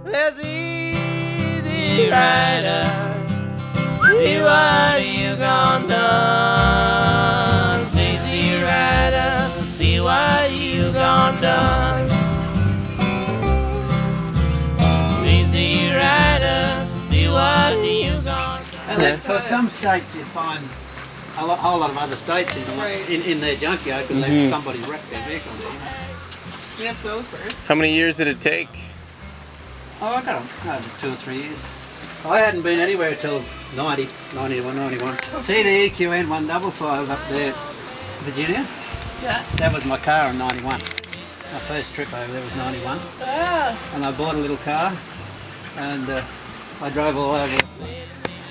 There's easy rider. See what you gone done. Easy rider. See what you gone done. Easy rider. See what you gone done. And then for some states you find a whole lot of other states in their junkyard because somebody wrecked their vehicle. We have those birds. How many years did it take? Oh, I got them 2 or 3 years. I hadn't been anywhere till 91. See the EQN 155 up there, Virginia? Yeah. That was my car in 91. My first trip over there was 91. Ah. And I bought a little car and I drove all over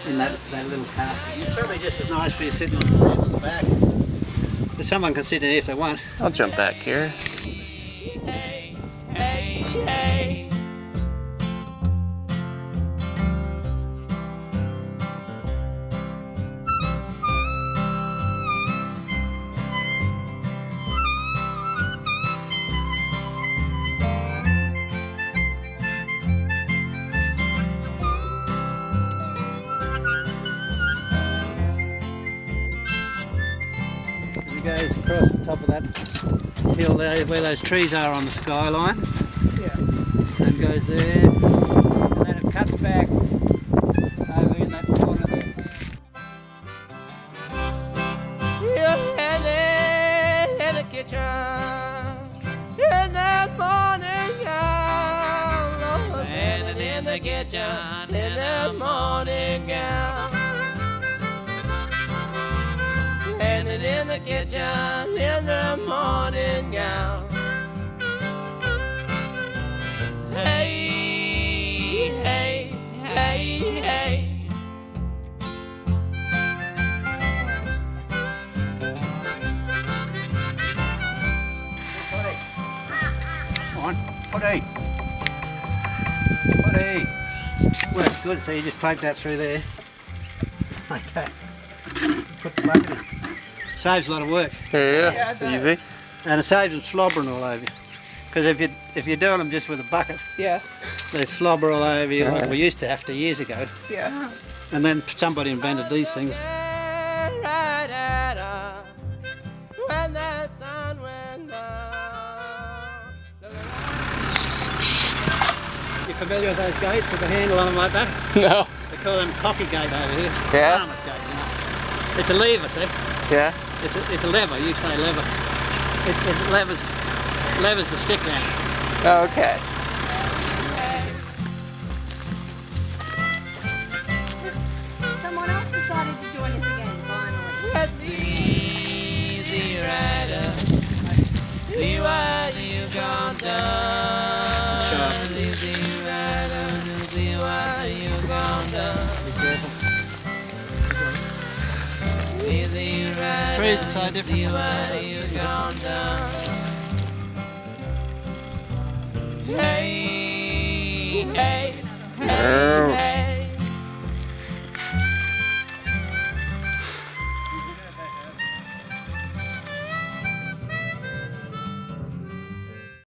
in that little car. It's probably just as nice for you sitting on the back. But someone can sit in here if they want. I'll jump back here. Hey, hey, hey. It goes across the top of that hill there where those trees are on the skyline. Yeah. And goes there. And then it cuts back over in that corner there. You're headed in the kitchen in that morning gown. Standing in the kitchen in the morning gown. Standing in the kitchen in the morning gown. Hey, hey, hey, hey. Come on, potty. Potty. Works good, so you just poke that through there. Like that. Put the bucket in. Saves a lot of work. Yeah, it does. easy. And it saves them slobbering all over you. Because if you're doing them just with a bucket, Yeah. they slobber all over you like we used to have to years ago. Yeah. And then somebody invented these things. Right at her when that sun went down. You familiar with those gates with the handle on them like that? No. They call them cocky gate over here. Yeah. Farmer's gate, you know. It's a lever, see? Yeah. It's a lever, you say lever. It levers the stick down. Oh, okay. Someone else decided to join us again, finally. Yes, easy rider. See what you gone done. Sharp. Easy rider. See what you gone done. Be careful. Easy rider. Trees are so different. See what you gone done. Hey, hey, hey.